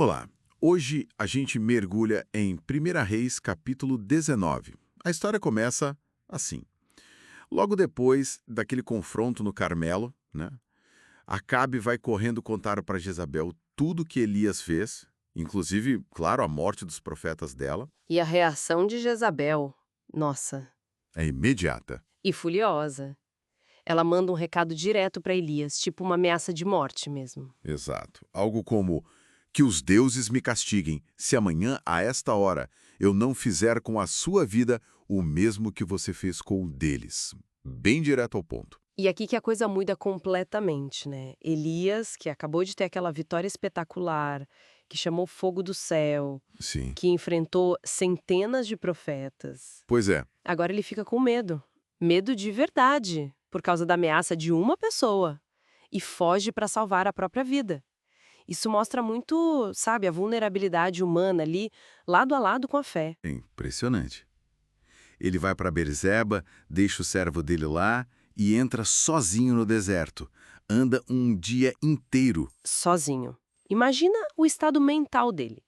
Olá, hoje a gente mergulha em 1 Reis, capítulo 19. A história começa assim. Logo depois daquele confronto no Carmelo, né, Acabe vai correndo contar para Jezabel tudo que Elias fez, inclusive, claro, a morte dos profetas dela, E a reação de Jezabel, nossa, é imediata. e furiosa. Ela manda um recado direto para Elias, tipo uma ameaça de morte mesmo. Exato. Algo como: que os deuses me castiguem, se amanhã, a esta hora, eu não fizer com a sua vida o mesmo que você fez com o deles. Bem direto ao ponto. E aqui que a coisa muda completamente, né? Elias, que acabou de ter aquela vitória espetacular, que chamou fogo do céu, Sim. que enfrentou centenas de profetas. Pois é. Agora ele fica com medo. Medo de verdade, por causa da ameaça de uma pessoa. E foge para salvar a própria vida. Isso mostra muito, sabe, a vulnerabilidade humana ali, lado a lado com a fé. É impressionante. Ele vai para Berseba, deixa o servo dele lá e entra sozinho no deserto. Anda um dia inteiro. Sozinho. Imagina o estado mental dele.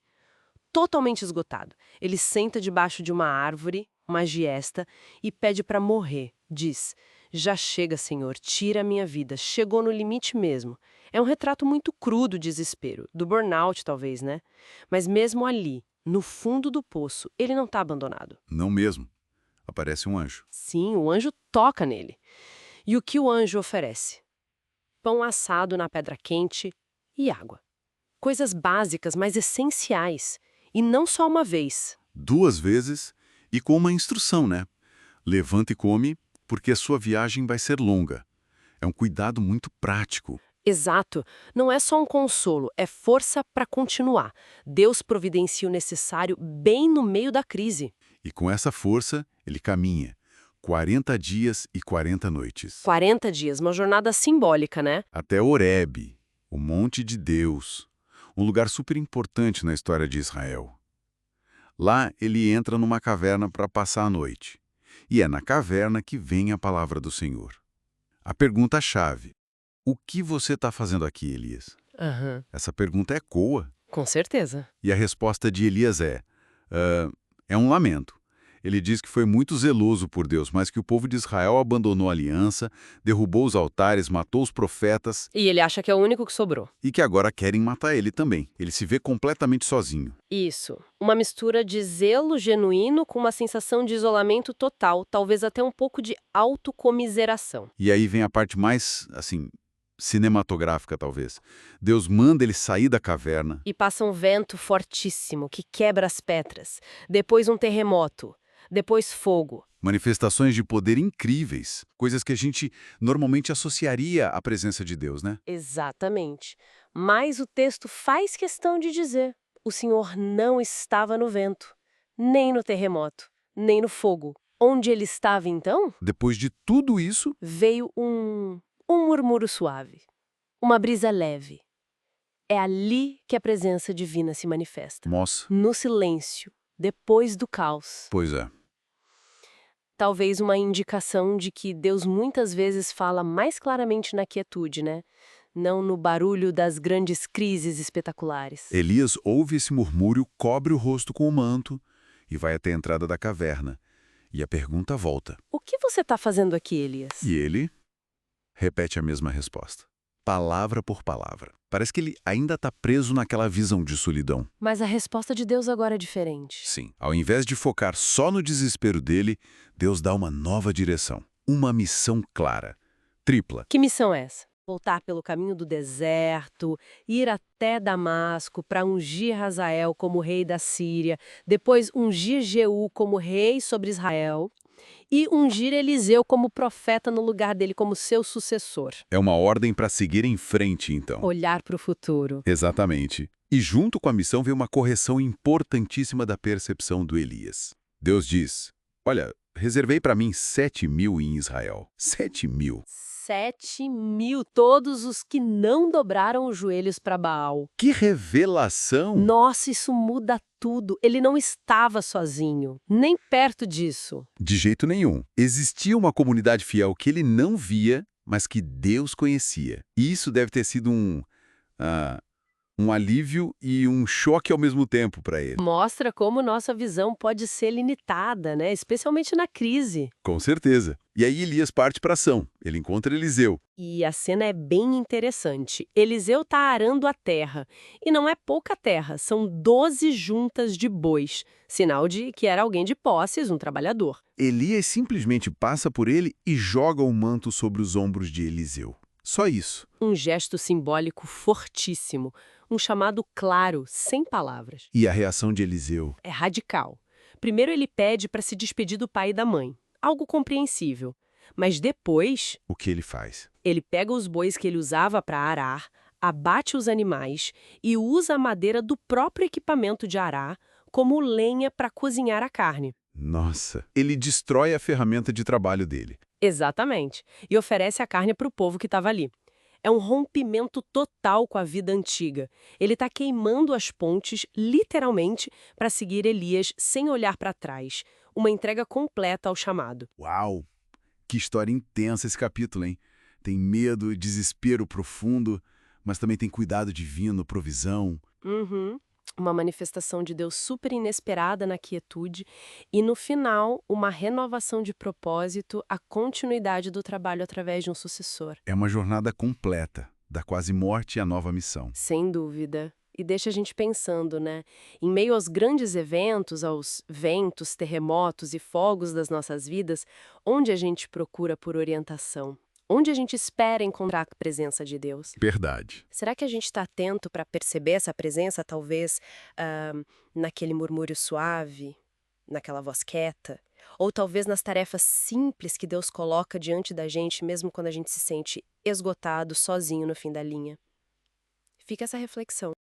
Totalmente esgotado. Ele senta debaixo de uma árvore, uma giesta, e pede para morrer. Diz: já chega, Senhor, tira a minha vida. Chegou no limite mesmo. É um retrato muito cru do desespero, do burnout, talvez, né? Mas mesmo ali, no fundo do poço, ele não está abandonado. Não mesmo. Aparece um anjo. Sim, o anjo toca nele. E o que o anjo oferece? Pão assado na pedra quente e água. Coisas básicas, mas essenciais. E não só uma vez. 2 vezes e com uma instrução, né? Levanta e come, porque a sua viagem vai ser longa. É um cuidado muito prático. Exato. Não é só um consolo, é força para continuar. Deus providencia o necessário bem no meio da crise. E com essa força, ele caminha. 40 dias e 40 noites. 40 dias, uma jornada simbólica, né? Até Horebe, o monte de Deus. Um lugar super importante na história de Israel. Lá, ele entra numa caverna para passar a noite. E é na caverna que vem a palavra do Senhor. A pergunta-chave: o que você está fazendo aqui, Elias? Aham. Essa pergunta ecoa. Com certeza. E a resposta de Elias é um lamento. Ele diz que foi muito zeloso por Deus, mas que o povo de Israel abandonou a aliança, derrubou os altares, matou os profetas E ele acha que é o único que sobrou. e que agora querem matar ele também. Ele se vê completamente sozinho. Isso. Uma mistura de zelo genuíno com uma sensação de isolamento total, talvez até um pouco de autocomiseração. E aí vem a parte mais, assim, cinematográfica talvez. Deus manda ele sair da caverna. E passa um vento fortíssimo que quebra as pedras. Depois um terremoto. Depois fogo. Manifestações de poder incríveis, coisas que a gente normalmente associaria à presença de Deus, né? Exatamente. Mas o texto faz questão de dizer: o Senhor não estava no vento, nem no terremoto, nem no fogo. Onde ele estava então? Depois de tudo isso, Veio um murmúrio suave, uma brisa leve. É ali que a presença divina se manifesta. moça, No silêncio, depois do caos. pois é. Talvez uma indicação de que Deus muitas vezes fala mais claramente na quietude, né? Não no barulho das grandes crises espetaculares. Elias ouve esse murmúrio, cobre o rosto com o manto e vai até a entrada da caverna. E a pergunta volta. O que você está fazendo aqui, Elias? E ele repete a mesma resposta, palavra por palavra. Parece que ele ainda está preso naquela visão de solidão. Mas a resposta de Deus agora é diferente. Sim, ao invés de focar só no desespero dele, Deus dá uma nova direção, uma missão clara, tripla. Que missão é essa? Voltar pelo caminho do deserto, ir até Damasco para ungir Hazael como rei da Síria, depois ungir Jeú como rei sobre Israel e ungir Eliseu como profeta no lugar dele como seu sucessor. É uma ordem para seguir em frente, então. Olhar para o futuro. Exatamente. E junto com a missão vem uma correção importantíssima da percepção do Elias. Deus diz, olha, reservei para mim 7.000 em Israel. 7.000. 7.000, todos os que não dobraram os joelhos para Baal. Que revelação! Nossa, isso muda tudo. Ele não estava sozinho, nem perto disso. De jeito nenhum. Existia uma comunidade fiel que ele não via, mas que Deus conhecia. E isso deve ter sido Um alívio e um choque ao mesmo tempo para ele. Mostra como nossa visão pode ser limitada, né? Especialmente na crise. Com certeza. E aí Elias parte para ação. Ele encontra Eliseu. E a cena é bem interessante. Eliseu está arando a terra. E não é pouca terra, são 12 juntas de bois. Sinal de que era alguém de posses, um trabalhador. Elias simplesmente passa por ele e joga o manto sobre os ombros de Eliseu. Só isso. Um gesto simbólico fortíssimo. Um chamado claro, sem palavras. E a reação de Eliseu? É radical. Primeiro ele pede para se despedir do pai e da mãe. Algo compreensível. Mas depois, O que ele faz? ele pega os bois que ele usava para arar, abate os animais e usa a madeira do próprio equipamento de arar como lenha para cozinhar a carne. Nossa, ele destrói a ferramenta de trabalho dele. Exatamente. E oferece a carne para o povo que estava ali. É um rompimento total com a vida antiga. Ele está queimando as pontes, literalmente, para seguir Elias sem olhar para trás. Uma entrega completa ao chamado. Uau! Que história intensa esse capítulo, hein? Tem medo, desespero profundo, mas também tem cuidado divino, provisão. Uhum. Uma manifestação de Deus super inesperada na quietude e, no final, uma renovação de propósito, a continuidade do trabalho através de um sucessor. É uma jornada completa, da quase morte à nova missão. Sem dúvida. E deixa a gente pensando, né? Em meio aos grandes eventos, aos ventos, terremotos e fogos das nossas vidas, onde a gente procura por orientação? Onde a gente espera encontrar a presença de Deus? Verdade. Será que a gente está atento para perceber essa presença, talvez, naquele murmúrio suave, naquela voz quieta? Ou talvez nas tarefas simples que Deus coloca diante da gente, mesmo quando a gente se sente esgotado, sozinho no fim da linha? Fica essa reflexão.